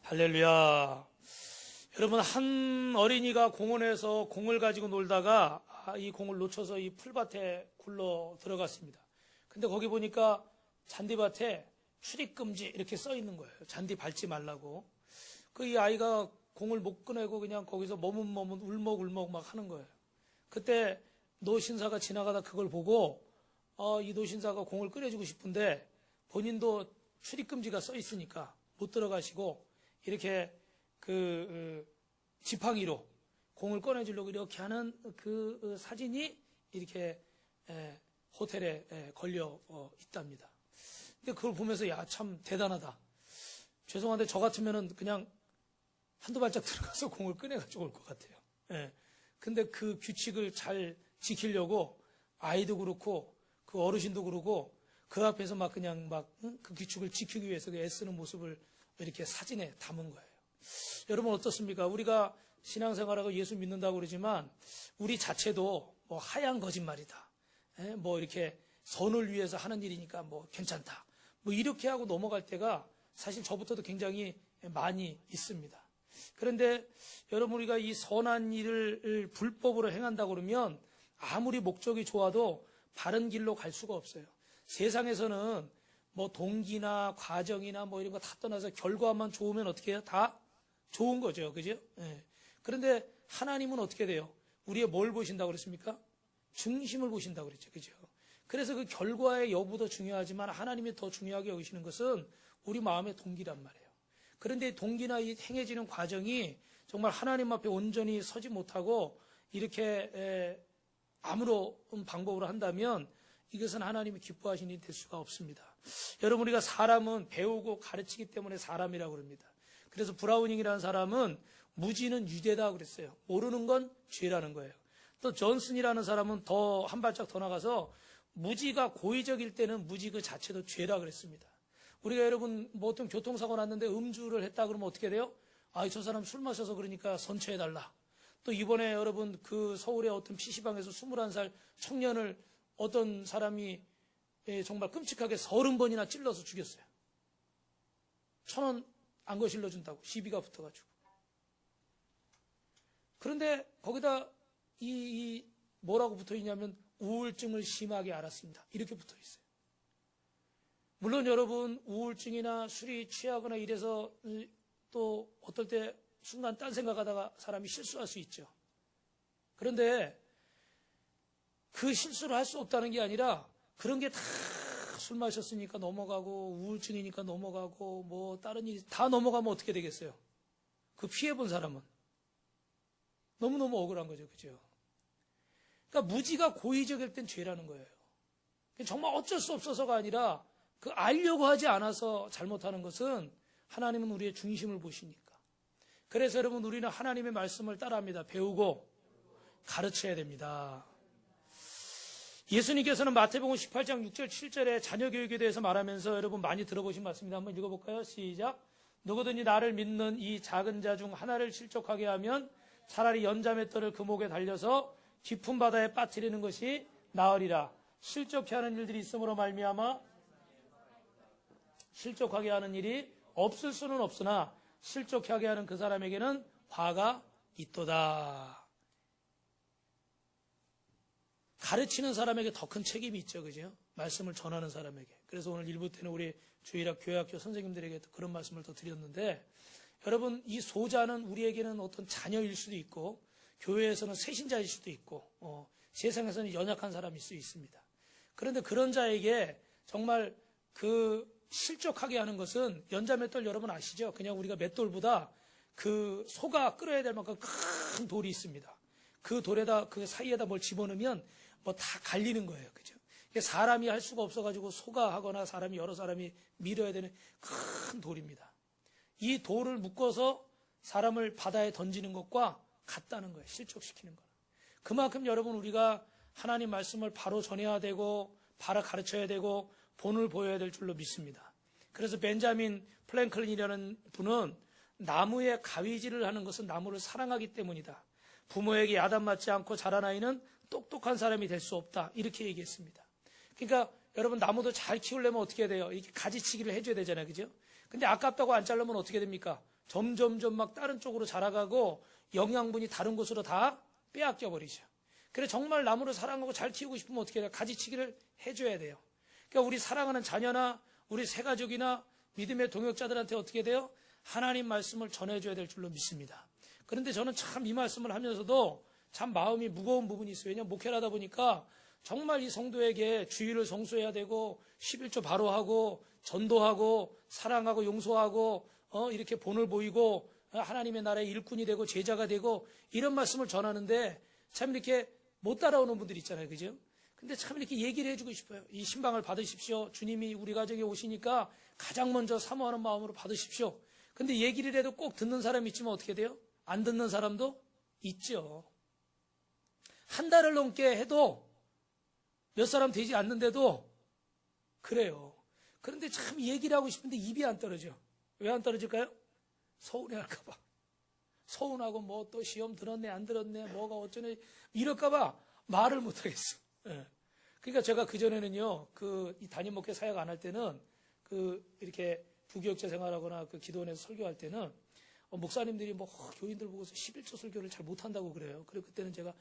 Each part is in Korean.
할렐루야. 여러분, 한 어린이가 공원에서 공을 가지고 놀다가 이 공을 놓쳐서 이 풀밭에 굴러 들어갔습니다. 근데 거기 보니까 잔디밭에 출입금지 이렇게 써 있는 거예요. 잔디 밟지 말라고. 이 아이가 공을 못 꺼내고 그냥 거기서 머뭇머뭇 울먹울먹 막 하는 거예요. 그때 노신사가 지나가다 그걸 보고 이 노신사가 공을 꺼내주고 싶은데 본인도 출입금지가 써 있으니까 못 들어가시고 이렇게 지팡이로 공을 꺼내주려고 이렇게 하는 그 사진이 이렇게 호텔에 걸려 있답니다. 근데 그걸 보면서 야, 참 대단하다. 죄송한데 저 같으면은 그냥 한두 발짝 들어가서 공을 꺼내가지고 올 것 같아요. 근데 그 규칙을 잘 지키려고 아이도 그렇고 그 어르신도 그러고 그 앞에서 막 그냥 그 규칙을 지키기 위해서 애쓰는 모습을 이렇게 사진에 담은 거예요. 여러분 어떻습니까? 우리가 신앙생활하고 예수 믿는다고 그러지만 우리 자체도 뭐 하얀 거짓말이다. 뭐 이렇게 선을 위해서 하는 일이니까 뭐 괜찮다. 뭐 이렇게 하고 넘어갈 때가 사실 저부터도 굉장히 많이 있습니다. 그런데 여러분 우리가 이 선한 일을 불법으로 행한다고 그러면 아무리 목적이 좋아도 바른 길로 갈 수가 없어요. 세상에서는 뭐 동기나 과정이나 뭐 이런 거 다 떠나서 결과만 좋으면 어떻게 해요? 다 좋은 거죠. 그죠? 그런데 하나님은 어떻게 돼요? 우리의 뭘 보신다고 그랬습니까? 중심을 보신다고 그랬죠. 그죠? 그래서 그 결과의 여부도 중요하지만 하나님이 더 중요하게 여기시는 것은 우리 마음의 동기란 말이에요. 그런데 동기나 이 행해지는 과정이 정말 하나님 앞에 온전히 서지 못하고 이렇게 아무런 방법으로 한다면 이것은 하나님이 기뻐하시는 일이 될 수가 없습니다. 여러분 우리가 사람은 배우고 가르치기 때문에 사람이라고 그럽니다. 그래서 브라우닝이라는 사람은 무지는 유죄다 그랬어요. 모르는 건 죄라는 거예요. 또 존슨이라는 사람은 더 한 발짝 더 나가서 무지가 고의적일 때는 무지 그 자체도 죄라 그랬습니다. 우리가 여러분 뭐 어떤 교통사고 났는데 음주를 했다 그러면 어떻게 돼요? 저 사람 술 마셔서 그러니까 선처해달라. 또 이번에 여러분 그 서울의 어떤 PC방에서 21살 청년을 어떤 사람이 정말 끔찍하게 30번이나 찔러서 죽였어요. 1,000원 안 거실러 준다고 시비가 붙어가지고. 그런데 거기다 이 뭐라고 붙어 있냐면 우울증을 심하게 앓았습니다. 이렇게 붙어 있어요. 물론 여러분 우울증이나 술이 취하거나 이래서 또 어떨 때 순간 딴 생각하다가 사람이 실수할 수 있죠. 그런데 그 실수를 할 수 없다는 게 아니라 그런 게 다 술 마셨으니까 넘어가고 우울증이니까 넘어가고 뭐 다른 일이 다 넘어가면 어떻게 되겠어요? 그 피해본 사람은 너무너무 억울한 거죠. 그죠? 그러니까 무지가 고의적일 땐 죄라는 거예요. 정말 어쩔 수 없어서가 아니라 그 알려고 하지 않아서 잘못하는 것은 하나님은 우리의 중심을 보시니까. 그래서 여러분 우리는 하나님의 말씀을 따라합니다. 배우고 가르쳐야 됩니다. 예수님께서는 마태복음 18장 6절 7절에 자녀 교육에 대해서 말하면서 여러분 많이 들어보신 말씀입니다. 한번 읽어볼까요? 시작. 누구든지 나를 믿는 이 작은 자 중 하나를 실족하게 하면 차라리 연자맷돌을 그 목에 달려서 깊은 바다에 빠뜨리는 것이 나으리라. 실족해 하는 일들이 있음으로 말미암아 실족하게 하는 일이 없을 수는 없으나 실족하게 하는 그 사람에게는 화가 있도다. 가르치는 사람에게 더 큰 책임이 있죠. 그죠? 말씀을 전하는 사람에게. 그래서 오늘 일부 때는 우리 주일학 교회학교 선생님들에게 그런 말씀을 더 드렸는데 여러분 이 소자는 우리에게는 어떤 자녀일 수도 있고 교회에서는 세신자일 수도 있고 세상에서는 연약한 사람일 수 있습니다. 그런데 그런 자에게 정말 그 실족하게 하는 것은 연자맷돌 여러분 아시죠? 그냥 우리가 맷돌보다 그 소가 끌어야 될 만큼 큰 돌이 있습니다. 그 돌에다 그 사이에다 뭘 집어넣으면 뭐 다 갈리는 거예요. 그죠? 사람이 할 수가 없어가지고 소가 하거나 사람이 여러 사람이 밀어야 되는 큰 돌입니다. 이 돌을 묶어서 사람을 바다에 던지는 것과 같다는 거예요. 실족시키는 거는. 그만큼 여러분 우리가 하나님 말씀을 바로 전해야 되고 바로 가르쳐야 되고 본을 보여야 될 줄로 믿습니다. 그래서 벤자민 플랭클린이라는 분은 나무에 가위질을 하는 것은 나무를 사랑하기 때문이다. 부모에게 야단맞지 않고 자란 아이는 똑똑한 사람이 될 수 없다. 이렇게 얘기했습니다. 그러니까 여러분 나무도 잘 키우려면 어떻게 해야 돼요? 이렇게 가지치기를 해줘야 되잖아요. 그죠? 근데 아깝다고 안 자르면 어떻게 됩니까? 점점점 막 다른 쪽으로 자라가고 영양분이 다른 곳으로 다 빼앗겨 버리죠. 그래 정말 나무를 사랑하고 잘 키우고 싶으면 어떻게 해야 돼요? 가지치기를 해줘야 돼요. 그러니까 우리 사랑하는 자녀나 우리 새가족이나 믿음의 동역자들한테 어떻게 돼요? 하나님 말씀을 전해줘야 될 줄로 믿습니다. 그런데 저는 참 이 말씀을 하면서도 참 마음이 무거운 부분이 있어요. 왜냐하면 목회를 하다 보니까 정말 이 성도에게 주의를 성수해야 되고 11조 바로 하고 전도하고 사랑하고 용서하고 이렇게 본을 보이고 하나님의 나라의 일꾼이 되고 제자가 되고 이런 말씀을 전하는데 참 이렇게 못 따라오는 분들 있잖아요. 그죠? 근데 참 이렇게 얘기를 해주고 싶어요. 이 신방을 받으십시오. 주님이 우리 가정에 오시니까 가장 먼저 사모하는 마음으로 받으십시오. 근데 얘기를 해도 꼭 듣는 사람이 있지만 어떻게 돼요? 안 듣는 사람도 있죠. 한 달을 넘게 해도 몇 사람 되지 않는데도 그래요. 그런데 참 얘기를 하고 싶은데 입이 안 떨어져. 왜 안 떨어질까요? 서운해할까봐. 서운하고 뭐 또 시험 들었네 안 들었네 뭐가 어쩌네 이럴까봐 말을 못하겠어. 예. 그러니까 제가 그전에는요 이 담임 목회 사역 안 할 때는 이렇게 부교육자 생활하거나 기도원에서 설교할 때는 목사님들이 뭐 교인들 보고서 11조 설교를 잘 못한다고 그래요. 그리고 그때는 제가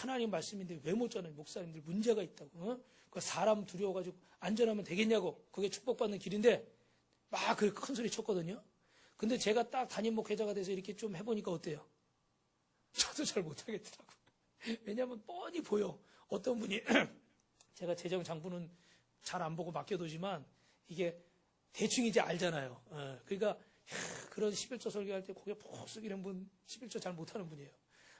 하나님 말씀인데 왜 못 전해요? 목사님들 문제가 있다고. 그 사람 두려워가지고 안전하면 되겠냐고. 그게 축복받는 길인데 막 그 큰 소리 쳤거든요. 근데 제가 딱 담임 목회자가 돼서 이렇게 좀 해보니까 어때요? 저도 잘 못하겠더라고요. 왜냐하면 뻔히 보여. 어떤 분이 제가 재정 장부는 잘 안 보고 맡겨두지만 이게 대충 이제 알잖아요. 그러니까 그런 11조 설교할 때 고개 푹 숙이는 분 11조 잘 못하는 분이에요.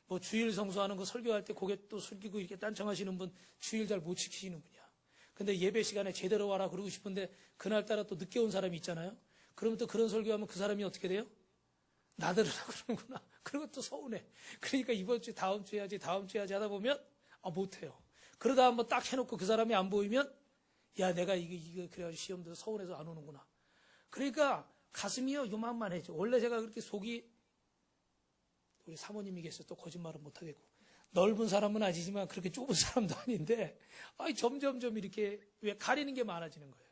뭐 주일 성수하는 거 설교할 때 고개 또 숙이고 이렇게 딴청하시는 분 주일 잘 못 지키시는 분이야. 근데 예배 시간에 제대로 와라 그러고 싶은데 그날따라 또 늦게 온 사람이 있잖아요. 그러면 또 그런 설교하면 그 사람이 어떻게 돼요? 나들으라고 그러는구나. 그리고 또 서운해. 그러니까 이번 주 다음 주에 해야지 다음 주에 해야지 하다 보면 못해요. 그러다 한번 딱 해놓고 그 사람이 안 보이면 야 내가 이거 그래가지고 시험 들어서 서운해서 안 오는구나. 그러니까 가슴이요 요만만해져. 원래 제가 그렇게 속이 우리 사모님이 계셔서 또 거짓말은 못하겠고 넓은 사람은 아니지만 그렇게 좁은 사람도 아닌데 점점점 이렇게 왜 가리는 게 많아지는 거예요.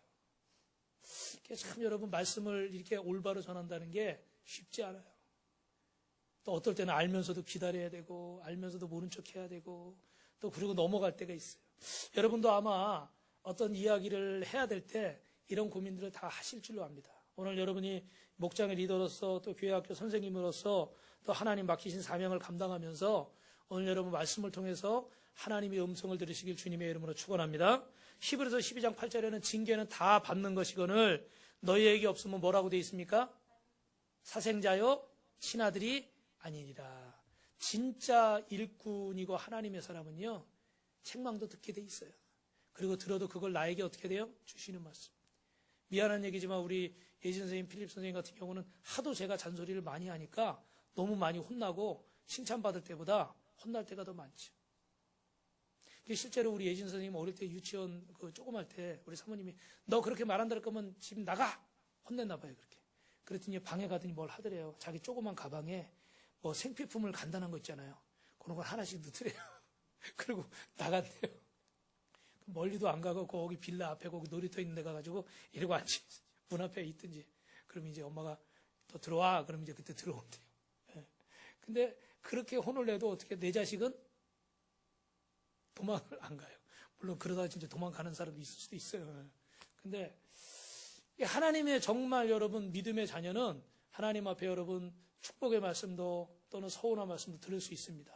참 여러분 말씀을 이렇게 올바로 전한다는 게 쉽지 않아요. 또 어떨 때는 알면서도 기다려야 되고 알면서도 모른 척 해야 되고 또 그리고 넘어갈 때가 있어요. 여러분도 아마 어떤 이야기를 해야 될 때 이런 고민들을 다 하실 줄로 압니다. 오늘 여러분이 목장의 리더로서 또 교회학교 선생님으로서 또 하나님 맡기신 사명을 감당하면서 오늘 여러분 말씀을 통해서 하나님의 음성을 들으시길 주님의 이름으로 축원합니다. 히브리서 12장 8절에는 징계는 다 받는 것이거늘 너희에게 없으면 뭐라고 되어 있습니까? 사생자요 친아들이 아니니라. 진짜 일꾼이고 하나님의 사람은요 책망도 듣게 돼 있어요. 그리고 들어도 그걸 나에게 어떻게 돼요? 주시는 말씀. 미안한 얘기지만 우리 예진 선생님, 필립 선생님 같은 경우는 하도 제가 잔소리를 많이 하니까 너무 많이 혼나고 칭찬받을 때보다 혼날 때가 더 많죠. 실제로 우리 예진 선생님 어릴 때 유치원 조그만 때 우리 사모님이 너 그렇게 말한다 할 거면 집 나가! 혼냈나 봐요. 그렇게. 그랬더니 방에 가더니 뭘 하더래요. 자기 조그만 가방에 뭐 생필품을 간단한 거 있잖아요. 그런 걸 하나씩 넣더래요. 그리고 나갔네요. 멀리도 안 가고 거기 빌라 앞에 거기 놀이터 있는 데 가가지고 이러고 앉지. 문 앞에 있든지. 그럼 이제 엄마가 또 들어와. 그럼 이제 그때 들어온대요. 예. 근데 그렇게 혼을 내도 어떻게 내 자식은 도망을 안 가요. 물론 그러다 진짜 도망가는 사람도 있을 수도 있어요. 근데 하나님의 정말 여러분 믿음의 자녀는 하나님 앞에 여러분 축복의 말씀도 또는 서운한 말씀도 들을 수 있습니다.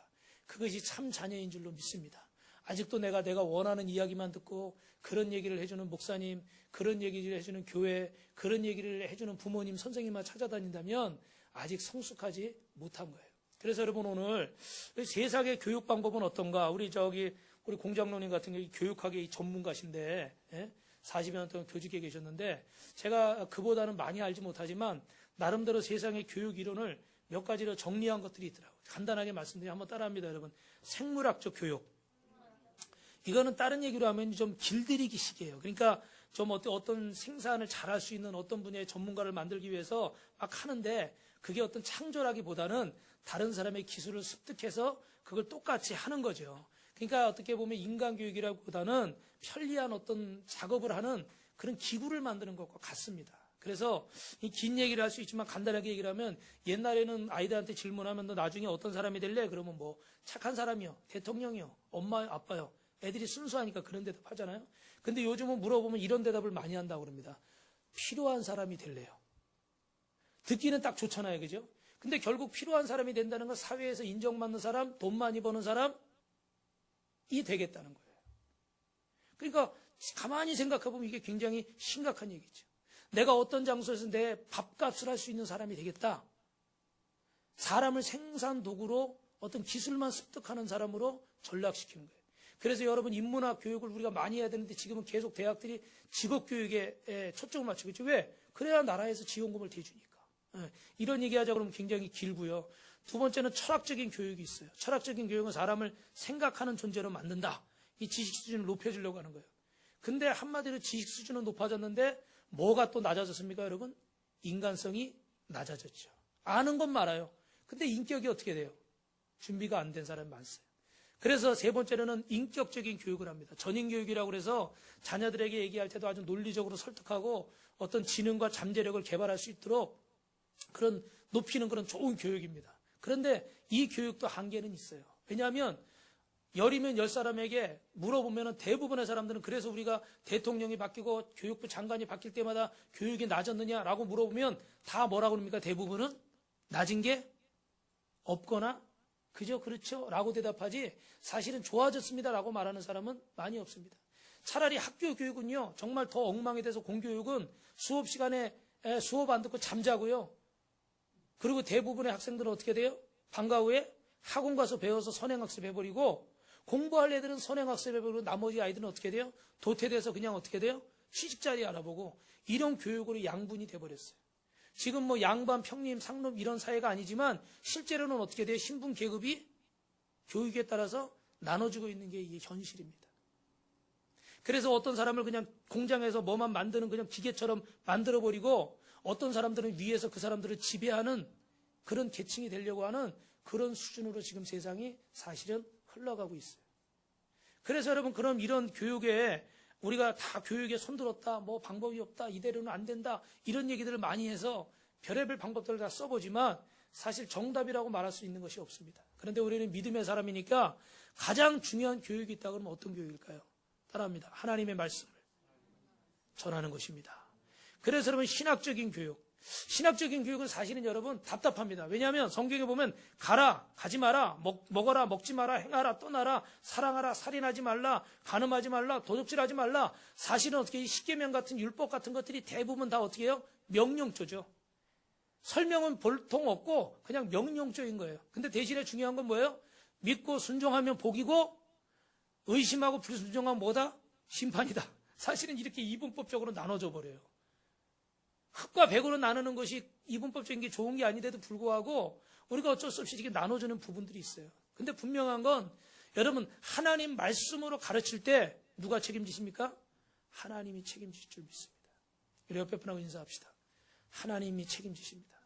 그것이 참 자녀인 줄로 믿습니다. 아직도 내가 원하는 이야기만 듣고 그런 얘기를 해주는 목사님, 그런 얘기를 해주는 교회, 그런 얘기를 해주는 부모님, 선생님만 찾아다닌다면 아직 성숙하지 못한 거예요. 그래서 여러분 오늘 세상의 교육 방법은 어떤가? 우리 공장로님 같은 경우 교육학의 전문가신데 40여 년 동안 교직에 계셨는데 제가 그보다는 많이 알지 못하지만 나름대로 세상의 교육 이론을 몇 가지로 정리한 것들이 있더라고요. 간단하게 말씀드리면 한번 따라합니다, 여러분. 생물학적 교육. 이거는 다른 얘기로 하면 좀 길들이기식이에요. 그러니까 좀 어떤 생산을 잘할 수 있는 어떤 분야의 전문가를 만들기 위해서 막 하는데 그게 어떤 창조라기보다는 다른 사람의 기술을 습득해서 그걸 똑같이 하는 거죠. 그러니까 어떻게 보면 인간교육이라기보다는 편리한 어떤 작업을 하는 그런 기구를 만드는 것과 같습니다. 그래서 이 긴 얘기를 할 수 있지만 간단하게 얘기를 하면 옛날에는 아이들한테 질문하면 너 나중에 어떤 사람이 될래? 그러면 뭐 착한 사람이요, 대통령이요, 엄마요, 아빠요. 애들이 순수하니까 그런 대답 하잖아요. 근데 요즘은 물어보면 이런 대답을 많이 한다고 그럽니다. 필요한 사람이 될래요. 듣기는 딱 좋잖아요. 그죠? 근데 결국 필요한 사람이 된다는 건 사회에서 인정받는 사람, 돈 많이 버는 사람이 되겠다는 거예요. 그러니까 가만히 생각해보면 이게 굉장히 심각한 얘기죠. 내가 어떤 장소에서 내 밥값을 할 수 있는 사람이 되겠다. 사람을 생산 도구로 어떤 기술만 습득하는 사람으로 전락시키는 거예요. 그래서 여러분 인문학 교육을 우리가 많이 해야 되는데 지금은 계속 대학들이 직업교육에 초점을 맞추고 있죠. 왜? 그래야 나라에서 지원금을 대주니까. 이런 얘기하자 그러면 굉장히 길고요. 두 번째는 철학적인 교육이 있어요. 철학적인 교육은 사람을 생각하는 존재로 만든다. 이 지식 수준을 높여주려고 하는 거예요. 근데 한마디로 지식 수준은 높아졌는데 뭐가 또 낮아졌습니까, 여러분? 인간성이 낮아졌죠. 아는 건 많아요. 근데 인격이 어떻게 돼요? 준비가 안 된 사람이 많습니다. 그래서 세 번째로는 인격적인 교육을 합니다. 전인교육이라고 해서 자녀들에게 얘기할 때도 아주 논리적으로 설득하고 어떤 지능과 잠재력을 개발할 수 있도록 그런 높이는 그런 좋은 교육입니다. 그런데 이 교육도 한계는 있어요. 왜냐하면 10이면 10사람에게 물어보면 대부분의 사람들은 그래서 우리가 대통령이 바뀌고 교육부 장관이 바뀔 때마다 교육이 낮았느냐라고 물어보면 다 뭐라고 합니까? 대부분은 낮은 게 없거나 그저 그렇죠 라고 대답하지 사실은 좋아졌습니다 라고 말하는 사람은 많이 없습니다. 차라리 학교 교육은요 정말 더 엉망이 돼서 공교육은 수업 시간에 수업 안 듣고 잠자고요. 그리고 대부분의 학생들은 어떻게 돼요? 방과 후에 학원 가서 배워서 선행학습 해버리고 공부할 애들은 선행학습 해버리고 나머지 아이들은 어떻게 돼요? 도태돼서 그냥 어떻게 돼요? 취직자리 알아보고 이런 교육으로 양분이 돼버렸어요. 지금 뭐 양반, 평림, 상놈 이런 사회가 아니지만 실제로는 어떻게 돼요? 신분 계급이 교육에 따라서 나눠지고 있는 게 이게 현실입니다. 그래서 어떤 사람을 그냥 공장에서 뭐만 만드는 그냥 기계처럼 만들어버리고 어떤 사람들은 위에서 그 사람들을 지배하는 그런 계층이 되려고 하는 그런 수준으로 지금 세상이 사실은 흘러가고 있어요. 그래서 여러분 그럼 이런 교육에 우리가 다 교육에 손들었다, 뭐 방법이 없다, 이대로는 안 된다 이런 얘기들을 많이 해서 별의별 방법들을 다 써보지만 사실 정답이라고 말할 수 있는 것이 없습니다. 그런데 우리는 믿음의 사람이니까 가장 중요한 교육이 있다 그러면 어떤 교육일까요? 따라합니다. 하나님의 말씀을 전하는 것입니다. 그래서 여러분 신학적인 교육, 신학적인 교육은 사실은 여러분 답답합니다. 왜냐하면 성경에 보면 가라, 가지 마라, 먹어라, 먹지 마라, 행하라, 떠나라, 사랑하라, 살인하지 말라, 간음하지 말라, 도둑질하지 말라. 사실은 어떻게 십계명 같은 율법 같은 것들이 대부분 다 어떻게 해요? 명령조죠. 설명은 보통 없고 그냥 명령조인 거예요. 근데 대신에 중요한 건 뭐예요? 믿고 순종하면 복이고 의심하고 불순종하면 뭐다? 심판이다. 사실은 이렇게 이분법적으로 나눠져 버려요. 흑과 백으로 나누는 것이 이분법적인 게 좋은 게 아닌데도 불구하고 우리가 어쩔 수 없이 이렇게 나눠주는 부분들이 있어요. 근데 분명한 건 여러분 하나님 말씀으로 가르칠 때 누가 책임지십니까? 하나님이 책임질 줄 믿습니다. 우리 옆에 분하고 인사합시다. 하나님이 책임지십니다.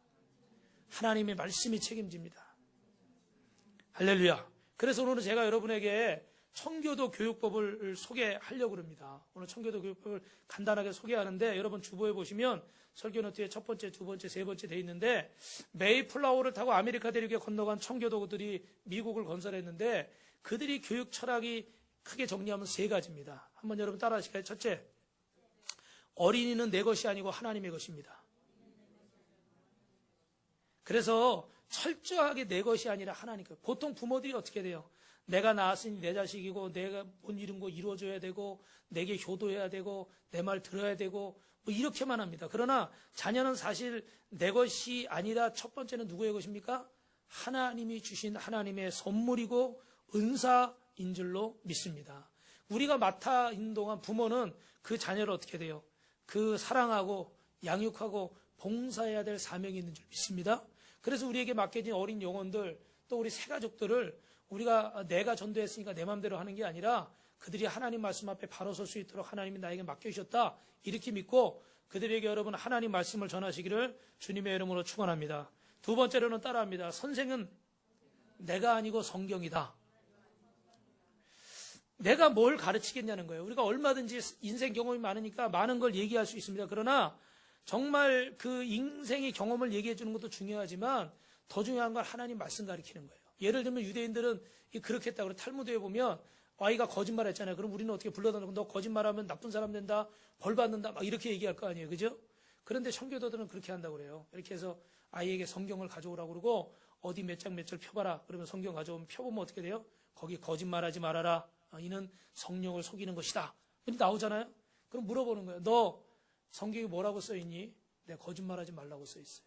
하나님의 말씀이 책임집니다. 할렐루야. 그래서 오늘은 제가 여러분에게 청교도 교육법을 소개하려고 합니다. 오늘 청교도 교육법을 간단하게 소개하는데 여러분 주보에 보시면 설교 노트에 첫 번째, 두 번째, 세 번째 돼 있는데 메이플라워를 타고 아메리카 대륙에 건너간 청교도들이 미국을 건설했는데 그들이 교육 철학이 크게 정리하면 세 가지입니다. 한번 여러분 따라 하실까요? 첫째, 어린이는 내 것이 아니고 하나님의 것입니다. 그래서 철저하게 내 것이 아니라 하나님 것. 보통 부모들이 어떻게 돼요? 내가 낳았으니 내 자식이고 내가 못 이룬 거 이루어줘야 되고 내게 효도해야 되고 내 말 들어야 되고 뭐 이렇게만 합니다. 그러나 자녀는 사실 내 것이 아니라 첫 번째는 누구의 것입니까? 하나님이 주신 하나님의 선물이고 은사인 줄로 믿습니다. 우리가 맡아 있는 동안 부모는 그 자녀를 어떻게 돼요? 그 사랑하고 양육하고 봉사해야 될 사명이 있는 줄 믿습니다. 그래서 우리에게 맡겨진 어린 영혼들 또 우리 새가족들을 우리가 내가 전도했으니까 내 마음대로 하는 게 아니라 그들이 하나님 말씀 앞에 바로 설 수 있도록 하나님이 나에게 맡겨주셨다 이렇게 믿고 그들에게 여러분 하나님 말씀을 전하시기를 주님의 이름으로 축원합니다. 두 번째로는 따라합니다. 선생은 내가 아니고 성경이다. 내가 뭘 가르치겠냐는 거예요. 우리가 얼마든지 인생 경험이 많으니까 많은 걸 얘기할 수 있습니다. 그러나 정말 그 인생의 경험을 얘기해 주는 것도 중요하지만 더 중요한 건 하나님 말씀 가르치는 거예요. 예를 들면 유대인들은 그렇게 했다고 그래. 탈무드에 보면 아이가 거짓말 했잖아요. 그럼 우리는 어떻게 불러다 놓고 너 거짓말하면 나쁜 사람 된다, 벌 받는다, 막 이렇게 얘기할 거 아니에요. 그죠? 그런데 청교도들은 그렇게 한다고 그래요. 이렇게 해서 아이에게 성경을 가져오라고 그러고 어디 몇 장 몇 절 펴봐라. 그러면 성경 가져오면 펴보면 어떻게 돼요? 거기 거짓말하지 말아라. 이는 성령을 속이는 것이다. 나오잖아요. 그럼 물어보는 거예요. 너 성경이 뭐라고 써있니? 네, 거짓말하지 말라고 써있어요.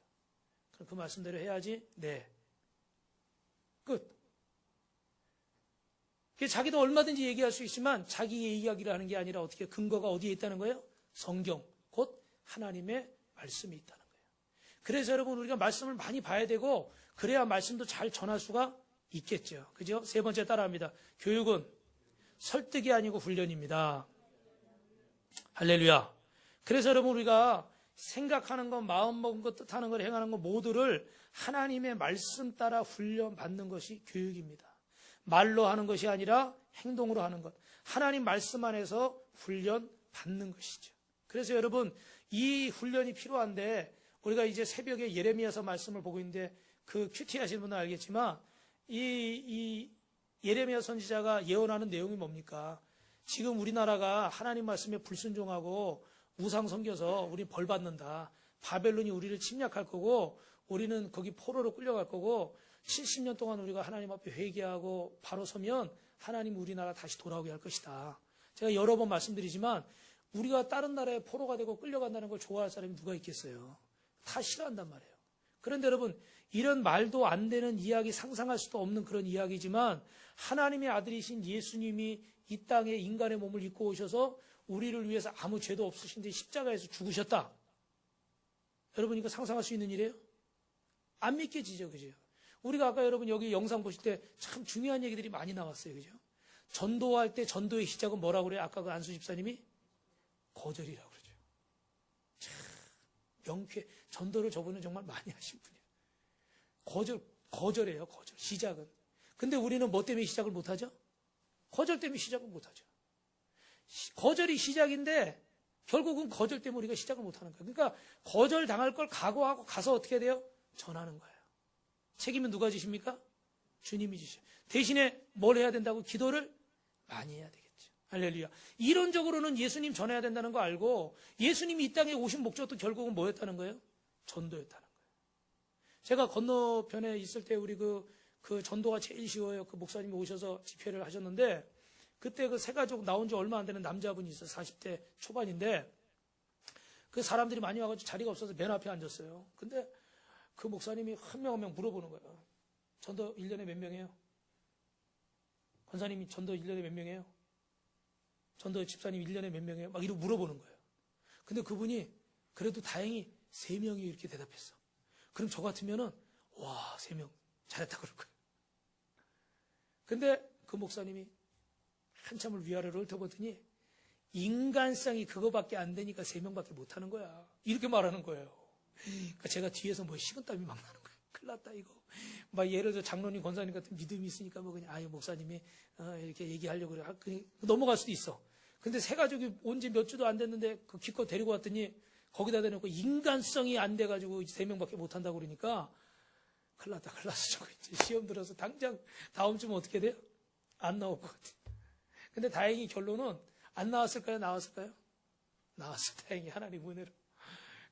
그럼 그 말씀대로 해야지. 네. 끝. 자기도 얼마든지 얘기할 수 있지만 자기의 이야기를 하는 게 아니라 어떻게 근거가 어디에 있다는 거예요? 성경, 곧 하나님의 말씀이 있다는 거예요. 그래서 여러분 우리가 말씀을 많이 봐야 되고 그래야 말씀도 잘 전할 수가 있겠죠. 그죠? 세 번째 따라합니다. 교육은 설득이 아니고 훈련입니다. 할렐루야. 그래서 여러분 우리가 생각하는 것, 마음먹은 것, 뜻하는 걸 행하는 것 모두를 하나님의 말씀 따라 훈련받는 것이 교육입니다. 말로 하는 것이 아니라 행동으로 하는 것. 하나님 말씀 안에서 훈련받는 것이죠. 그래서 여러분 이 훈련이 필요한데 우리가 이제 새벽에 예레미야서 말씀을 보고 있는데 그 큐티 하시는 분은 알겠지만 이 예레미야 선지자가 예언하는 내용이 뭡니까? 지금 우리나라가 하나님 말씀에 불순종하고 우상 섬겨서 우리 벌 받는다. 바벨론이 우리를 침략할 거고 우리는 거기 포로로 끌려갈 거고 70년 동안 우리가 하나님 앞에 회개하고 바로 서면 하나님 우리나라 다시 돌아오게 할 것이다. 제가 여러 번 말씀드리지만 우리가 다른 나라에 포로가 되고 끌려간다는 걸 좋아할 사람이 누가 있겠어요? 다 싫어한단 말이에요. 그런데 여러분 이런 말도 안 되는 이야기, 상상할 수도 없는 그런 이야기지만 하나님의 아들이신 예수님이 이 땅에 인간의 몸을 입고 오셔서 우리를 위해서 아무 죄도 없으신데 십자가에서 죽으셨다. 여러분 이거 상상할 수 있는 일이에요? 안 믿겨지죠. 그죠? 우리가 아까 여러분 여기 영상 보실 때 참 중요한 얘기들이 많이 나왔어요. 그죠? 전도할 때 전도의 시작은 뭐라고 그래요? 아까 그 안수 집사님이 거절이라고 그러죠. 참 명쾌. 전도를 저분은 정말 많이 하신 분이에요. 거절이에요. 거절. 시작은. 근데 우리는 뭐 때문에 시작을 못하죠? 거절 때문에 시작을 못하죠. 거절이 시작인데 결국은 거절 때문에 우리가 시작을 못하는 거예요. 그러니까 거절 당할 걸 각오하고 가서 어떻게 돼요? 전하는 거예요. 책임은 누가 지십니까? 주님이 지셔요. 대신에 뭘 해야 된다고? 기도를 많이 해야 되겠죠. 할렐루야. 이론적으로는 예수님 전해야 된다는 거 알고 예수님이 이 땅에 오신 목적도 결국은 뭐였다는 거예요? 전도였다는 거예요. 제가 건너편에 있을 때 우리 그 전도가 제일 쉬워요. 그 목사님이 오셔서 집회를 하셨는데 그때 그 세 가족 나온 지 얼마 안 되는 남자분이 있어요. 40대 초반인데 그 사람들이 많이 와가지고 자리가 없어서 맨 앞에 앉았어요. 근데 그 목사님이 한 명 한 명 물어보는 거예요. 전도 1년에 몇 명이에요? 권사님이 전도 1년에 몇 명이에요? 전도 집사님 1년에 몇 명이에요? 막 이러고 물어보는 거예요. 근데 그분이 그래도 다행히 3명이 이렇게 대답했어. 그럼 저 같으면은 와 3명 잘했다 그럴 거예요. 근데 그 목사님이 한참을 위아래로 훑어보더니 인간성이 그거밖에 안 되니까 3명밖에 못하는 거야. 이렇게 말하는 거예요. 그러니까 제가 뒤에서 뭐 식은땀이 막 나는 거예요. 큰일 났다 이거. 막 예를 들어 장로님 권사님 같은 믿음이 있으니까 뭐 그냥 아유 목사님이 이렇게 얘기하려고 그래. 그냥 넘어갈 수도 있어. 근데 세 가족이 온 지 몇 주도 안 됐는데 그 기껏 데리고 왔더니 거기다 대놓고 인간성이 안 돼가지고 3명밖에 못한다고 그러니까 큰일 났다 큰일 났어. 저거 이제 시험 들어서 당장 다음 주면 어떻게 돼요? 안 나올 것 같아. 근데 다행히 결론은 안 나왔을까요? 나왔을까요? 나왔어. 다행히 하나님 은혜로.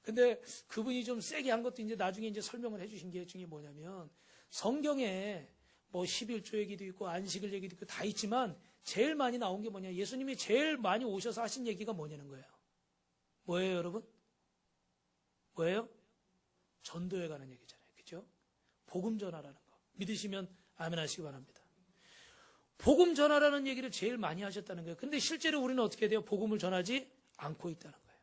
근데 그분이 좀 세게 한 것도 이제 나중에 이제 설명을 해주신 게 중에 뭐냐면 성경에 뭐 11조 얘기도 있고 안식일 얘기도 있고 다 있지만 제일 많이 나온 게 뭐냐. 예수님이 제일 많이 오셔서 하신 얘기가 뭐냐는 거예요. 뭐예요, 여러분? 뭐예요? 전도에 관한 얘기잖아요. 그죠? 복음 전하라는 거. 믿으시면 아멘 하시기 바랍니다. 복음 전하라는 얘기를 제일 많이 하셨다는 거예요. 근데 실제로 우리는 어떻게 돼요? 복음을 전하지 않고 있다는 거예요.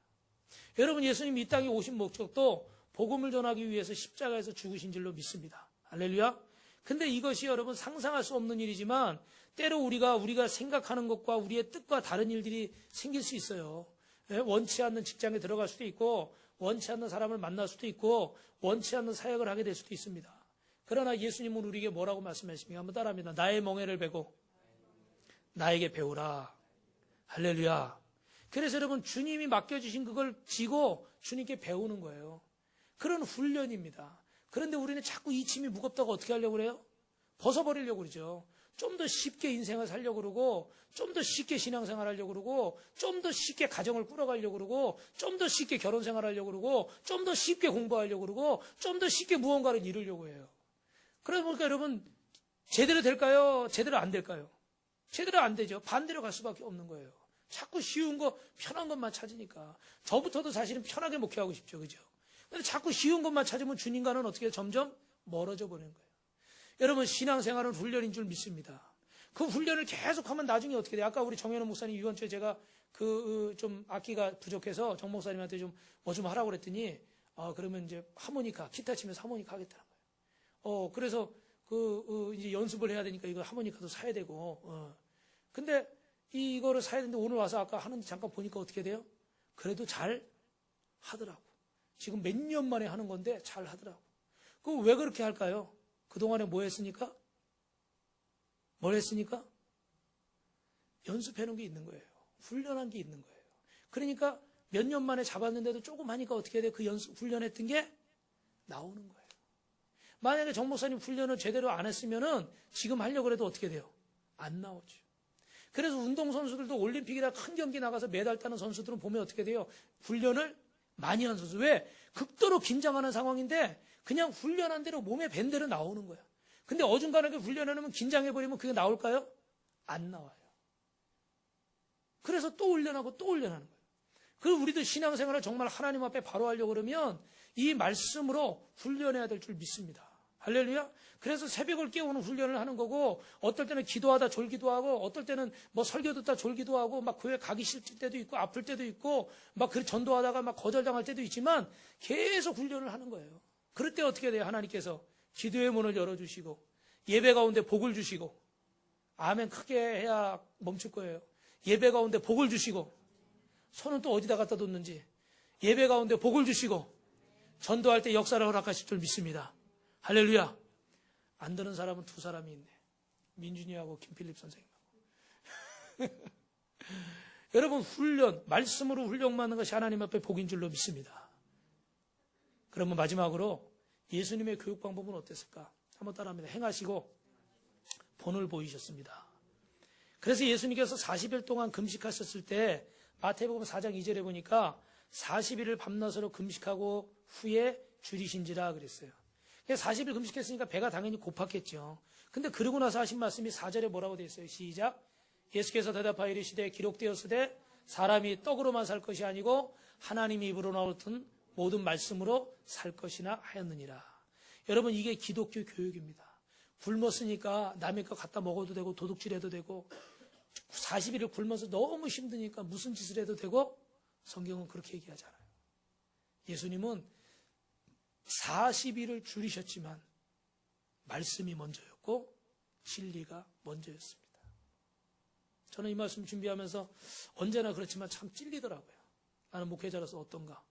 여러분 예수님이 이 땅에 오신 목적도 복음을 전하기 위해서 십자가에서 죽으신 줄로 믿습니다. 할렐루야. 근데 이것이 여러분 상상할 수 없는 일이지만 때로 우리가 생각하는 것과 우리의 뜻과 다른 일들이 생길 수 있어요. 원치 않는 직장에 들어갈 수도 있고 원치 않는 사람을 만날 수도 있고 원치 않는 사역을 하게 될 수도 있습니다. 그러나 예수님은 우리에게 뭐라고 말씀하십니까? 한번 따라합니다. 나의 멍에를 베고 나에게 배우라. 할렐루야. 그래서 여러분 주님이 맡겨주신 그걸 지고 주님께 배우는 거예요. 그런 훈련입니다. 그런데 우리는 자꾸 이 짐이 무겁다고 어떻게 하려고 그래요? 벗어버리려고 그러죠. 좀 더 쉽게 인생을 살려고 그러고, 좀 더 쉽게 신앙생활 하려고 그러고, 좀 더 쉽게 가정을 꾸려가려고 그러고, 좀 더 쉽게 결혼생활 하려고 그러고, 좀 더 쉽게 공부하려고 그러고, 좀 더 쉽게 무언가를 이루려고 해요. 그러다 보니까 여러분, 제대로 될까요? 제대로 안 될까요? 제대로 안 되죠. 반대로 갈 수밖에 없는 거예요. 자꾸 쉬운 거, 편한 것만 찾으니까. 저부터도 사실은 편하게 목회하고 싶죠. 그죠? 근데 자꾸 쉬운 것만 찾으면 주님과는 어떻게 점점 멀어져 버리는 거예요. 여러분, 신앙생활은 훈련인 줄 믿습니다. 그 훈련을 계속하면 나중에 어떻게 돼요? 아까 우리 정현호 목사님 이번 주에 제가 좀 악기가 부족해서 정 목사님한테 좀 뭐 좀 하라고 그랬더니, 그러면 이제 하모니카, 기타 치면서 하모니카 하겠다는 거예요. 그래서 이제 연습을 해야 되니까 이거 하모니카도 사야 되고, 근데 이거를 사야 되는데 오늘 와서 아까 하는데 잠깐 보니까 어떻게 돼요? 그래도 잘 하더라고. 지금 몇 년 만에 하는 건데 잘 하더라고. 그거 왜 그렇게 할까요? 그동안에 뭐 했으니까? 뭘 했으니까? 연습해 놓은 게 있는 거예요. 훈련한 게 있는 거예요. 그러니까 몇 년 만에 잡았는데도 조금 하니까 어떻게 해야 돼요? 그 훈련했던 게 나오는 거예요. 만약에 정 목사님 훈련을 제대로 안 했으면은 지금 하려고 해도 어떻게 돼요? 안 나오죠. 그래서 운동선수들도 올림픽이나 큰 경기 나가서 메달 따는 선수들은 보면 어떻게 돼요? 훈련을 많이 한 선수. 왜? 극도로 긴장하는 상황인데 그냥 훈련한 대로 몸에 밴 대로 나오는 거야. 근데 어중간하게 훈련해놓으면 긴장해버리면 그게 나올까요? 안 나와요. 그래서 또 훈련하고 또 훈련하는 거예요. 그리고 우리도 신앙생활을 정말 하나님 앞에 바로 하려고 그러면 이 말씀으로 훈련해야 될 줄 믿습니다. 할렐루야. 그래서 새벽을 깨우는 훈련을 하는 거고, 어떨 때는 기도하다 졸기도 하고, 어떨 때는 뭐 설교 듣다 졸기도 하고, 막 교회 가기 싫을 때도 있고, 아플 때도 있고, 막 그 전도하다가 막 거절당할 때도 있지만 계속 훈련을 하는 거예요. 그럴 때 어떻게 돼요? 하나님께서 기도의 문을 열어주시고, 예배 가운데 복을 주시고, 아멘 크게 해야 멈출 거예요. 예배 가운데 복을 주시고, 손은 또 어디다 갖다 뒀는지, 예배 가운데 복을 주시고, 전도할 때 역사를 허락하실 줄 믿습니다. 할렐루야. 안 되는 사람은 두 사람이 있네. 민준이하고 김필립 선생님하고. 여러분, 훈련, 말씀으로 훈련받는 것이 하나님 앞에 복인 줄로 믿습니다. 그러면 마지막으로 예수님의 교육 방법은 어땠을까? 한번 따라합니다. 행하시고 본을 보이셨습니다. 그래서 예수님께서 40일 동안 금식하셨을 때 마태복음 4장 2절에 보니까 40일을 밤낮으로 금식하고 후에 줄이신지라 그랬어요. 40일 금식했으니까 배가 당연히 고팠겠죠. 근데 그러고 나서 하신 말씀이 4절에 뭐라고 되어 있어요? 시작. 예수께서 대답하여 이르시되 기록되었으되 사람이 떡으로만 살 것이 아니고 하나님의 입으로 나오는 모든 말씀으로 살 것이나 하였느니라. 여러분, 이게 기독교 교육입니다. 굶었으니까 남의 거 갖다 먹어도 되고 도둑질해도 되고 40일을 굶어서 너무 힘드니까 무슨 짓을 해도 되고 성경은 그렇게 얘기하잖아요. 예수님은 40일을 줄이셨지만 말씀이 먼저였고 진리가 먼저였습니다. 저는 이 말씀 준비하면서 언제나 그렇지만 참 찔리더라고요. 나는 목회자로서 어떤가?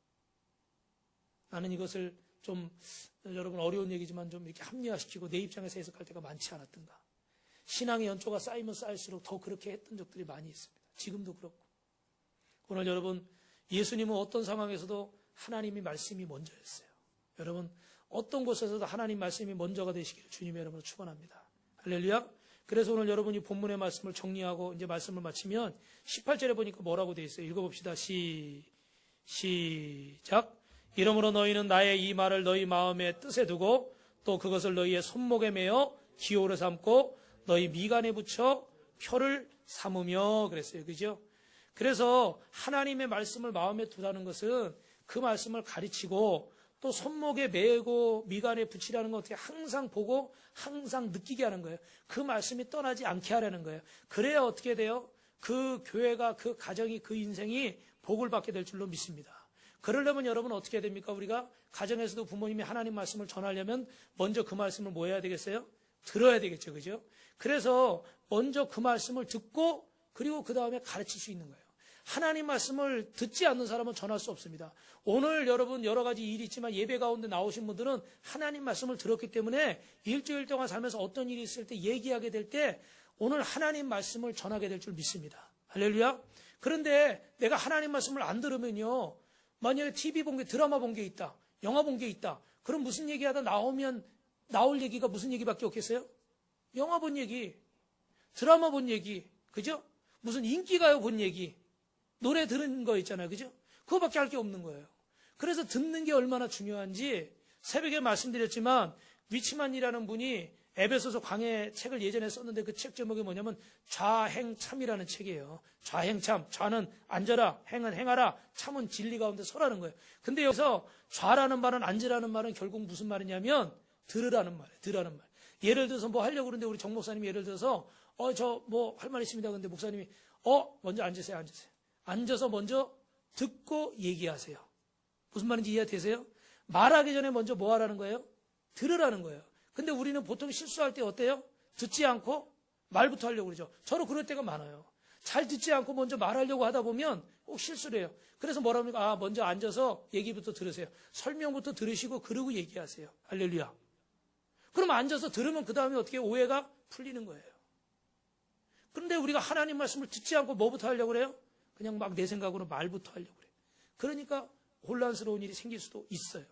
나는 이것을 좀 여러분 어려운 얘기지만 좀 이렇게 합리화시키고 내 입장에서 해석할 때가 많지 않았던가? 신앙의 연초가 쌓이면 쌓일수록 더 그렇게 했던 적들이 많이 있습니다. 지금도 그렇고. 오늘 여러분, 예수님은 어떤 상황에서도 하나님이 말씀이 먼저였어요. 여러분, 어떤 곳에서도 하나님 말씀이 먼저가 되시기를 주님의 이름으로 축원합니다. 할렐루야. 그래서 오늘 여러분이 본문의 말씀을 정리하고 이제 말씀을 마치면 18절에 보니까 뭐라고 되어 있어요? 읽어봅시다. 시작. 이러므로 너희는 나의 이 말을 너희 마음에 뜻에 두고 또 그것을 너희의 손목에 매어 기호로 삼고 너희 미간에 붙여 표를 삼으며 그랬어요. 그죠? 그래서 하나님의 말씀을 마음에 두라는 것은 그 말씀을 가르치고 또 손목에 매고 미간에 붙이라는 건 어떻게 항상 보고 항상 느끼게 하는 거예요. 그 말씀이 떠나지 않게 하라는 거예요. 그래야 어떻게 돼요? 그 교회가, 그 가정이, 그 인생이 복을 받게 될 줄로 믿습니다. 그러려면 여러분 어떻게 해야 됩니까? 우리가 가정에서도 부모님이 하나님 말씀을 전하려면 먼저 그 말씀을 뭐 해야 되겠어요? 들어야 되겠죠. 그죠? 그래서 먼저 그 말씀을 듣고 그리고 그 다음에 가르칠 수 있는 거예요. 하나님 말씀을 듣지 않는 사람은 전할 수 없습니다. 오늘 여러분 여러 가지 일이 있지만 예배 가운데 나오신 분들은 하나님 말씀을 들었기 때문에 일주일 동안 살면서 어떤 일이 있을 때 얘기하게 될 때 오늘 하나님 말씀을 전하게 될 줄 믿습니다. 할렐루야. 그런데 내가 하나님 말씀을 안 들으면요. 만약에 TV 본 게, 드라마 본 게 있다. 영화 본 게 있다. 그럼 무슨 얘기하다 나오면 나올 얘기가 무슨 얘기밖에 없겠어요? 영화 본 얘기, 드라마 본 얘기, 그죠? 무슨 인기가요 본 얘기, 노래 들은 거 있잖아요. 그죠? 그거밖에 할 게 없는 거예요. 그래서 듣는 게 얼마나 중요한지 새벽에 말씀드렸지만 위치만이라는 분이 에베소서 강해 책을 예전에 썼는데 그 책 제목이 뭐냐면 좌행참이라는 책이에요. 좌행참, 좌는 앉아라, 행은 행하라, 참은 진리 가운데 서라는 거예요. 근데 여기서 좌라는 말은 앉으라는 말은 결국 무슨 말이냐면 들으라는 말이에요. 들으라는 말. 예를 들어서 뭐 하려고 그러는데 우리 정 목사님이 예를 들어서 저 뭐 할 말 있습니다. 근데 목사님이 먼저 앉으세요. 앉으세요. 앉아서 먼저 듣고 얘기하세요. 무슨 말인지 이해되세요? 말하기 전에 먼저 뭐 하라는 거예요? 들으라는 거예요. 근데 우리는 보통 실수할 때 어때요? 듣지 않고 말부터 하려고 그러죠. 저도 그럴 때가 많아요. 잘 듣지 않고 먼저 말하려고 하다 보면 꼭 실수를 해요. 그래서 뭐라 합니까? 먼저 앉아서 얘기부터 들으세요. 설명부터 들으시고 그러고 얘기하세요. 할렐루야. 그럼 앉아서 들으면 그 다음에 어떻게 오해가 풀리는 거예요. 그런데 우리가 하나님 말씀을 듣지 않고 뭐부터 하려고 그래요? 그냥 막 내 생각으로 말부터 하려고 그래요. 그러니까 혼란스러운 일이 생길 수도 있어요.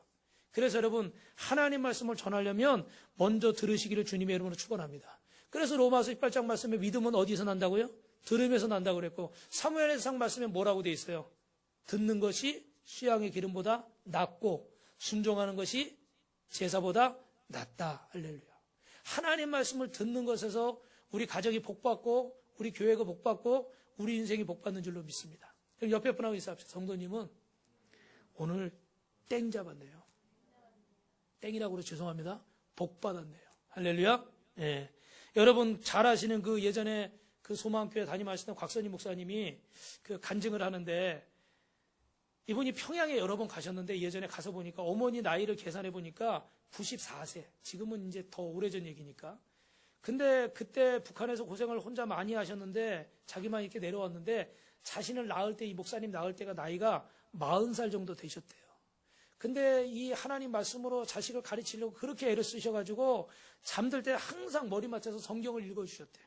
그래서 여러분 하나님 말씀을 전하려면 먼저 들으시기를 주님의 이름으로 축원합니다. 그래서 로마서 18장 말씀에 믿음은 어디서 난다고요? 들음에서 난다고 그랬고 사무엘상 말씀에 뭐라고 돼 있어요? 듣는 것이 수양의 기름보다 낫고 순종하는 것이 제사보다 낫다. 할렐루야. 하나님 말씀을 듣는 것에서 우리 가정이 복받고 우리 교회가 복받고 우리 인생이 복받는 줄로 믿습니다. 그럼 옆에 분하고 인사합시다. 성도님은 오늘 땡 잡았네요. 땡이라고 그래 죄송합니다. 복 받았네요. 할렐루야. 예. 여러분 잘 아시는 그 예전에 그 소망교회 담임하시던 곽선희 목사님이 그 간증을 하는데 이분이 평양에 여러 번 가셨는데 예전에 가서 보니까 어머니 나이를 계산해 보니까 94세. 지금은 이제 더 오래전 얘기니까. 근데 그때 북한에서 고생을 혼자 많이 하셨는데 자기만 이렇게 내려왔는데 자신을 낳을 때 이 목사님 낳을 때가 나이가 40살 정도 되셨대요. 근데 이 하나님 말씀으로 자식을 가르치려고 그렇게 애를 쓰셔가지고 잠들 때 항상 머리 맞춰서 성경을 읽어주셨대요.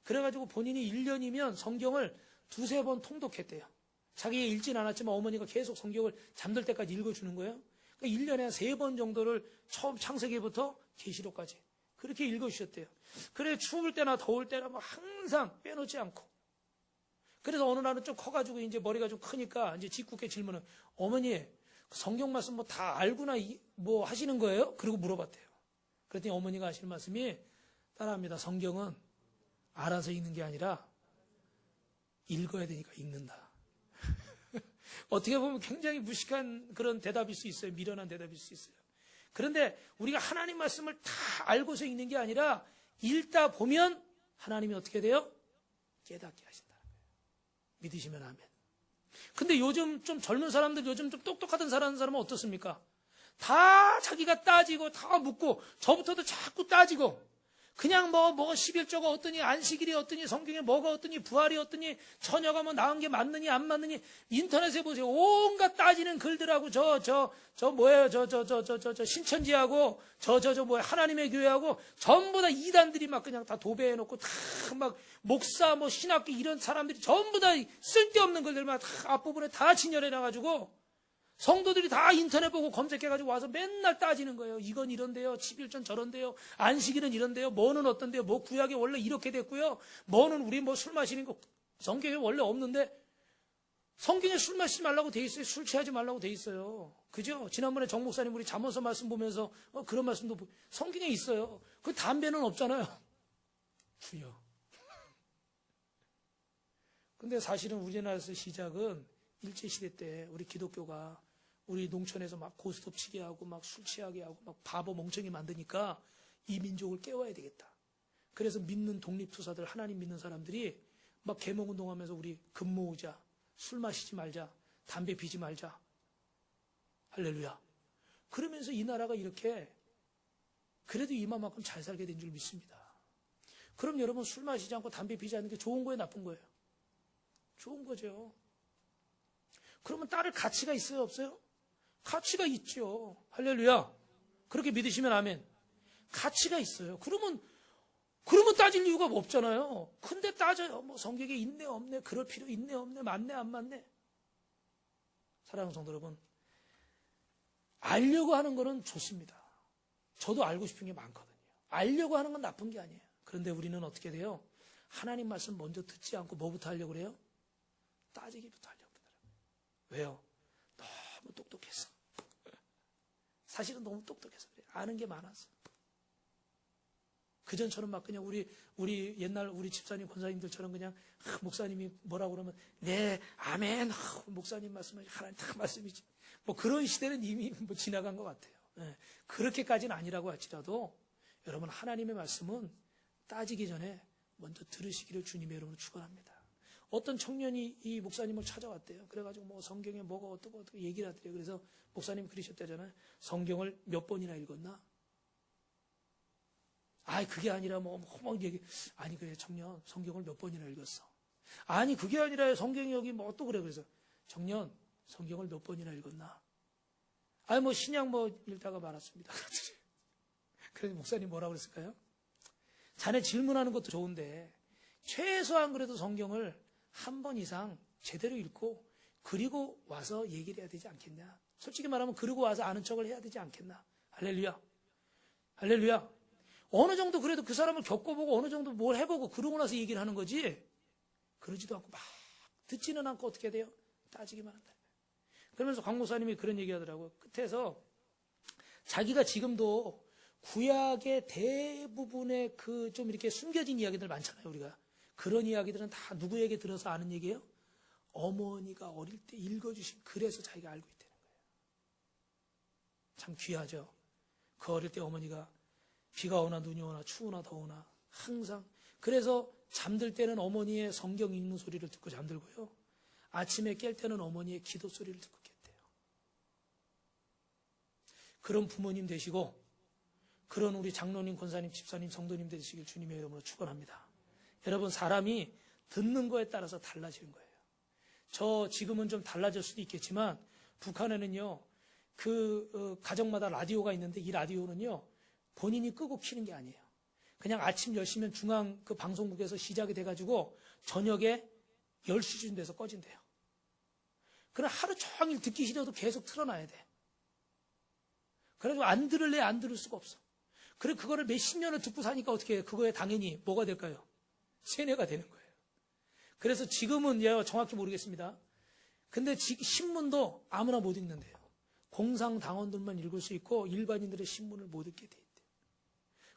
그래가지고 본인이 1년이면 성경을 2-3번 통독했대요. 자기가 읽진 않았지만 어머니가 계속 성경을 잠들 때까지 읽어주는 거예요. 그러니까 1년에 한 3번 정도를 처음 창세기부터 계시록까지 그렇게 읽어주셨대요. 그래 추울 때나 더울 때나 뭐 항상 빼놓지 않고. 그래서 어느 날은 좀 커가지고 이제 머리가 좀 크니까 이제 짓궂게 질문을 어머니 성경 말씀 뭐 다 알구나 뭐 하시는 거예요? 그리고 물어봤대요. 그랬더니 어머니가 하시는 말씀이 따라합니다. 성경은 알아서 읽는 게 아니라 읽어야 되니까 읽는다. 어떻게 보면 굉장히 무식한 그런 대답일 수 있어요. 미련한 대답일 수 있어요. 그런데 우리가 하나님 말씀을 다 알고서 읽는 게 아니라 읽다 보면 하나님이 어떻게 돼요? 깨닫게 하신다는 거예요. 믿으시면 아멘. 근데 요즘 좀 젊은 사람들, 요즘 좀 똑똑하던 사람은 어떻습니까? 다 자기가 따지고 다 묻고 저부터도 자꾸 따지고 그냥 뭐 11조가 어떠니 안식일이 어떠니 성경에 뭐가 어떠니 부활이 어떠니 처녀가 뭐 낳은 게 맞느니 안 맞느니 인터넷에 보세요. 온갖 따지는 글들하고 뭐예요? 신천지하고 뭐야 하나님의 교회하고 전부 다 이단들이 막 그냥 다 도배해 놓고 다 막 목사 뭐 신학교 이런 사람들이 전부 다 쓸데없는 글들만 다 앞부분에 다 진열해 놔 가지고 성도들이 다 인터넷 보고 검색해가지고 와서 맨날 따지는 거예요. 이건 이런데요. 11전 저런데요. 안식일은 이런데요. 뭐는 어떤데요. 뭐 구약에 원래 이렇게 됐고요. 뭐는 우리 뭐 술 마시는 거 성경에 원래 없는데 성경에 술 마시지 말라고 돼 있어요. 술 취하지 말라고 돼 있어요. 그죠? 지난번에 정 목사님 우리 잠언서 말씀 보면서 그런 말씀도 성경에 있어요. 그 담배는 없잖아요. 주여. 근데 사실은 우리나라에서 시작은 일제시대 때 우리 기독교가 우리 농촌에서 막 고스톱 치게 하고 막 술 취하게 하고 막 바보 멍청이 만드니까 이 민족을 깨워야 되겠다. 그래서 믿는 독립투사들 하나님 믿는 사람들이 막 계몽운동하면서 우리 금 모으자, 술 마시지 말자, 담배 피지 말자. 할렐루야. 그러면서 이 나라가 이렇게 그래도 이만큼 잘 살게 된 줄 믿습니다. 그럼 여러분 술 마시지 않고 담배 피지 않는 게 좋은 거예요, 나쁜 거예요? 좋은 거죠. 그러면 따를 가치가 있어요, 없어요? 가치가 있죠. 할렐루야. 그렇게 믿으시면 아멘. 가치가 있어요. 그러면 그러면 따질 이유가 없잖아요. 근데 따져요. 뭐 성경에 있네 없네, 그럴 필요 있네 없네, 맞네 안 맞네. 사랑하는 성도 여러분, 알려고 하는 거는 좋습니다. 저도 알고 싶은 게 많거든요. 알려고 하는 건 나쁜 게 아니에요. 그런데 우리는 어떻게 돼요? 하나님 말씀 먼저 듣지 않고 뭐부터 하려고 그래요? 따지기부터 하려고 그러더라고요. 왜요? 너무 똑똑해서. 사실은 너무 똑똑해서 그래요. 아는 게 많아서. 그전처럼 막 그냥 우리 옛날 우리 집사님 권사님들처럼 그냥 목사님이 뭐라고 그러면 네 아멘 목사님 말씀은 하나님 딱 말씀이지 뭐 그런 시대는 이미 뭐 지나간 것 같아요. 네, 그렇게까지는 아니라고 할지라도 여러분 하나님의 말씀은 따지기 전에 먼저 들으시기를 주님의 이름으로 축원합니다. 어떤 청년이 이 목사님을 찾아왔대요. 그래가지고 뭐 성경에 뭐가 어떻고 얘기를 하더래요. 그래서 목사님이 그러셨다잖아요. 성경을 몇 번이나 읽었나? 그게 아니라 뭐 얘기. 아니 그래 청년 성경을 몇 번이나 읽었어. 아니 그게 아니라 성경이 여기 뭐 또 그래. 그래서 청년 성경을 몇 번이나 읽었나? 뭐 신약 뭐 읽다가 말았습니다. 그래서 목사님 뭐라고 그랬을까요? 자네 질문하는 것도 좋은데 최소한 그래도 성경을 한 번 이상 제대로 읽고 그리고 와서 얘기를 해야 되지 않겠냐? 솔직히 말하면 그러고 와서 아는 척을 해야 되지 않겠나? 할렐루야. 할렐루야. 어느 정도 그래도 그 사람을 겪어보고 어느 정도 뭘 해보고 그러고 나서 얘기를 하는 거지. 그러지도 않고 막 듣지는 않고 어떻게 돼요? 따지기만 한다. 그러면서 강 목사님이 그런 얘기 하더라고요. 끝에서 자기가 지금도 구약의 대부분의 그 좀 이렇게 숨겨진 이야기들 많잖아요, 우리가. 그런 이야기들은 다 누구에게 들어서 아는 얘기예요? 어머니가 어릴 때 읽어주신 글에서 자기가 알고 있다는 거예요. 참 귀하죠. 그 어릴 때 어머니가 비가 오나 눈이 오나 추우나 더우나 항상 그래서 잠들 때는 어머니의 성경 읽는 소리를 듣고 잠들고요. 아침에 깰 때는 어머니의 기도 소리를 듣고 깼대요. 그런 부모님 되시고 그런 우리 장로님, 권사님, 집사님, 성도님 되시길 주님의 이름으로 축원합니다. 여러분 사람이 듣는 거에 따라서 달라지는 거예요. 저 지금은 좀 달라질 수도 있겠지만 북한에는요. 가정마다 라디오가 있는데 이 라디오는요. 본인이 끄고 키는 게 아니에요. 그냥 아침 10시면 중앙 그 방송국에서 시작이 돼가지고 저녁에 10시쯤 돼서 꺼진대요. 그럼 하루 종일 듣기 싫어도 계속 틀어놔야 돼. 그래가지고 안 들을래 안 들을 수가 없어. 그래 그거를 몇십 년을 듣고 사니까 어떻게 해요? 그거에 당연히 뭐가 될까요? 세뇌가 되는 거예요. 그래서 지금은 정확히 모르겠습니다. 근데 신문도 아무나 못 읽는데요. 공상당원들만 읽을 수 있고 일반인들의 신문을 못 읽게 돼 있대요.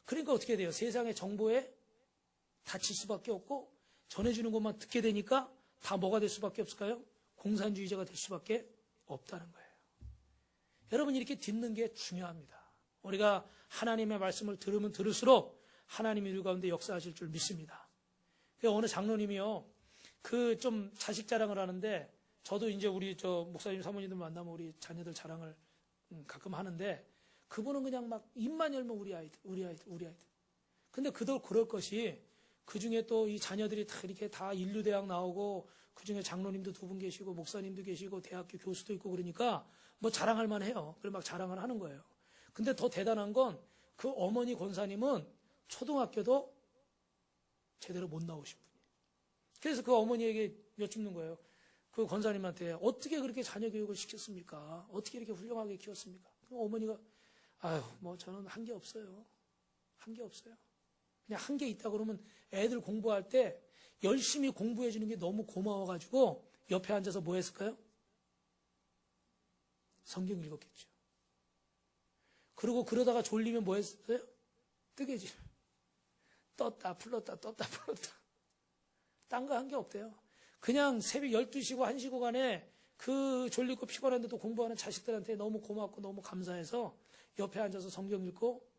그러니까 어떻게 돼요? 세상의 정보에 닫힐 수밖에 없고 전해주는 것만 듣게 되니까 다 뭐가 될 수밖에 없을까요? 공산주의자가 될 수밖에 없다는 거예요. 여러분 이렇게 듣는 게 중요합니다. 우리가 하나님의 말씀을 들으면 들을수록 하나님이 우리 가운데 역사하실 줄 믿습니다. 어느 장로님이요, 좀 자식 자랑을 하는데, 저도 이제 우리 목사님 사모님들 만나면 우리 자녀들 자랑을 가끔 하는데, 그분은 그냥 막 입만 열면 우리 아이들. 근데 그럴 것이, 그 중에 또 이 자녀들이 다 이렇게 다 인류대학 나오고, 그 중에 장로님도 2분 계시고, 목사님도 계시고, 대학교 교수도 있고 그러니까, 뭐 자랑할 만해요. 그래 막 자랑을 하는 거예요. 근데 더 대단한 건, 그 어머니 권사님은 초등학교도 제대로 못 나오신 분이에요. 그래서 그 어머니에게 여쭙는 거예요. 그 권사님한테 어떻게 그렇게 자녀 교육을 시켰습니까? 어떻게 이렇게 훌륭하게 키웠습니까? 어머니가 뭐 저는 한 게 없어요. 한 게 없어요. 그냥 한 게 있다 그러면 애들 공부할 때 열심히 공부해 주는 게 너무 고마워가지고 옆에 앉아서 뭐 했을까요? 성경 읽었겠죠. 그리고 그러다가 졸리면 뭐 했어요? 뜨개질. 떴다 풀렀다 떴다 풀렀다. 딴 거 한 게 없대요. 그냥 새벽 12시고 1시고 간에 그 졸리고 피곤한데도 공부하는 자식들한테 너무 고맙고 너무 감사해서 옆에 앉아서 성경 읽고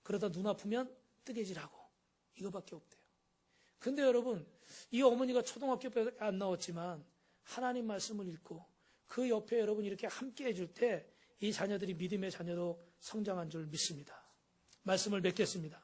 그러다 눈 아프면 뜨개질하고 이거밖에 없대요. 근데 여러분 이 어머니가 초등학교에 안 나왔지만 하나님 말씀을 읽고 그 옆에 여러분 이렇게 함께 해줄 때 이 자녀들이 믿음의 자녀로 성장한 줄 믿습니다. 말씀을 맺겠습니다.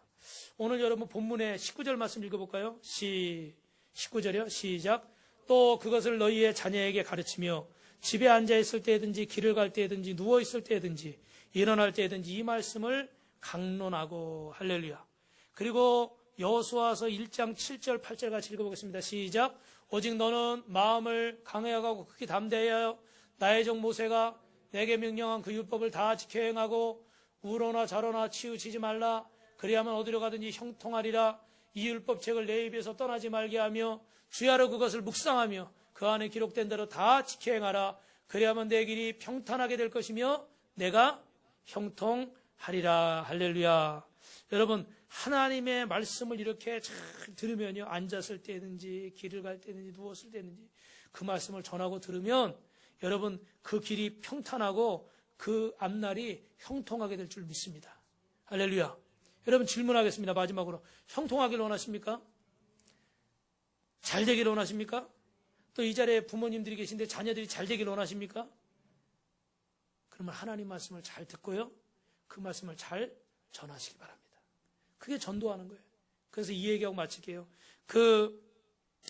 오늘 여러분 본문의 19절 말씀 읽어볼까요? 19절이요. 시작. 또 그것을 너희의 자녀에게 가르치며 집에 앉아있을 때든지 길을 갈 때든지 누워있을 때든지 일어날 때든지 이 말씀을 강론하고 할렐루야. 그리고 여호수아서 1장 7절 8절 같이 읽어보겠습니다. 시작. 오직 너는 마음을 강해하고 크게 담대하여 나의 종 모세가 내게 명령한 그 율법을 다 지켜 행하고 우로나 좌로나 치우치지 말라. 그리하면 어디로 가든지 형통하리라. 이 율법책을 내 입에서 떠나지 말게 하며 주야로 그것을 묵상하며 그 안에 기록된 대로 다 지켜 행하라. 그리하면 내 길이 평탄하게 될 것이며 내가 형통하리라. 할렐루야. 여러분, 하나님의 말씀을 이렇게 잘 들으면요, 앉았을 때든지 길을 갈 때든지 누웠을 때든지 그 말씀을 전하고 들으면 여러분 그 길이 평탄하고 그 앞날이 형통하게 될 줄 믿습니다. 할렐루야. 여러분 질문하겠습니다. 마지막으로 형통하기를 원하십니까? 잘 되기를 원하십니까? 또 이 자리에 부모님들이 계신데 자녀들이 잘 되기를 원하십니까? 그러면 하나님 말씀을 잘 듣고요, 그 말씀을 잘 전하시기 바랍니다. 그게 전도하는 거예요. 그래서 이 얘기하고 마칠게요.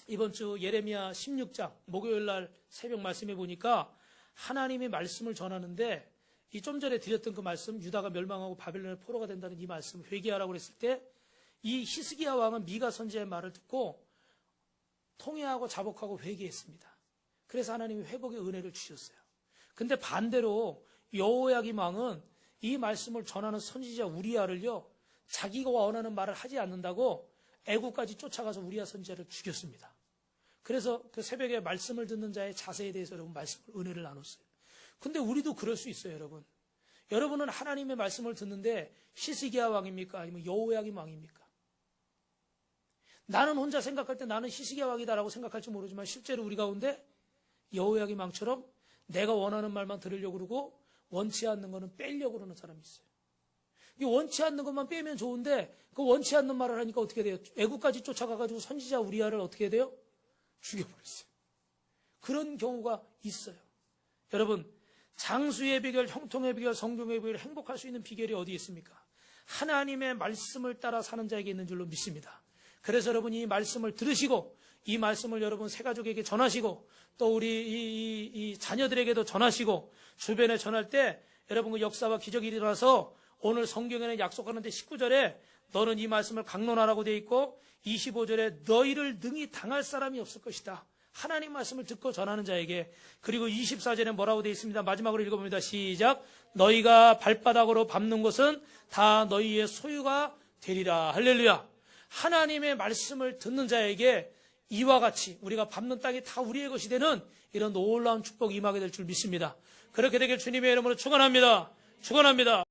이번 주 예레미야 16장 목요일 날 새벽 말씀해 보니까 하나님의 말씀을 전하는데 이 좀 전에 드렸던 그 말씀, 유다가 멸망하고 바벨론의 포로가 된다는 이 말씀, 회개하라고 그랬을 때 이 히스기야 왕은 미가 선지자의 말을 듣고 통회하고 자복하고 회개했습니다. 그래서 하나님이 회복의 은혜를 주셨어요. 근데 반대로 여호야김 왕은 이 말씀을 전하는 선지자 우리야를요, 자기가 원하는 말을 하지 않는다고 애국까지 쫓아가서 우리야 선지자를 죽였습니다. 그래서 그 새벽에 말씀을 듣는 자의 자세에 대해서 여러분 은혜를 나눴어요. 근데 우리도 그럴 수 있어요, 여러분. 여러분은 하나님의 말씀을 듣는데 히스기야 왕입니까? 아니면 여호야김 왕입니까? 나는 혼자 생각할 때 나는 히스기야 왕이다라고 생각할지 모르지만 실제로 우리 가운데 여호야김 왕처럼 내가 원하는 말만 들으려고 그러고 원치 않는 거는 빼려고 그러는 사람이 있어요. 이 원치 않는 것만 빼면 좋은데 그 원치 않는 말을 하니까 어떻게 돼요? 애국까지 쫓아가가지고 선지자 우리야를 어떻게 돼요? 죽여버렸어요. 그런 경우가 있어요. 여러분, 장수의 비결, 형통의 비결, 성공의 비결, 행복할 수 있는 비결이 어디에 있습니까? 하나님의 말씀을 따라 사는 자에게 있는 줄로 믿습니다. 그래서 여러분 이 말씀을 들으시고 이 말씀을 여러분 새 가족에게 전하시고 또 우리 이 자녀들에게도 전하시고 주변에 전할 때 여러분 그 역사와 기적이 일어나서 오늘 성경에는 약속하는데 19절에 너는 이 말씀을 강론하라고 되어 있고 25절에 너희를 능히 당할 사람이 없을 것이다. 하나님 말씀을 듣고 전하는 자에게. 그리고 24절에 뭐라고 되어 있습니다. 마지막으로 읽어봅니다. 시작. 너희가 발바닥으로 밟는 것은 다 너희의 소유가 되리라. 할렐루야. 하나님의 말씀을 듣는 자에게 이와 같이 우리가 밟는 땅이 다 우리의 것이 되는 이런 놀라운 축복이 임하게 될 줄 믿습니다. 그렇게 되길 주님의 이름으로 축원합니다. 축원합니다.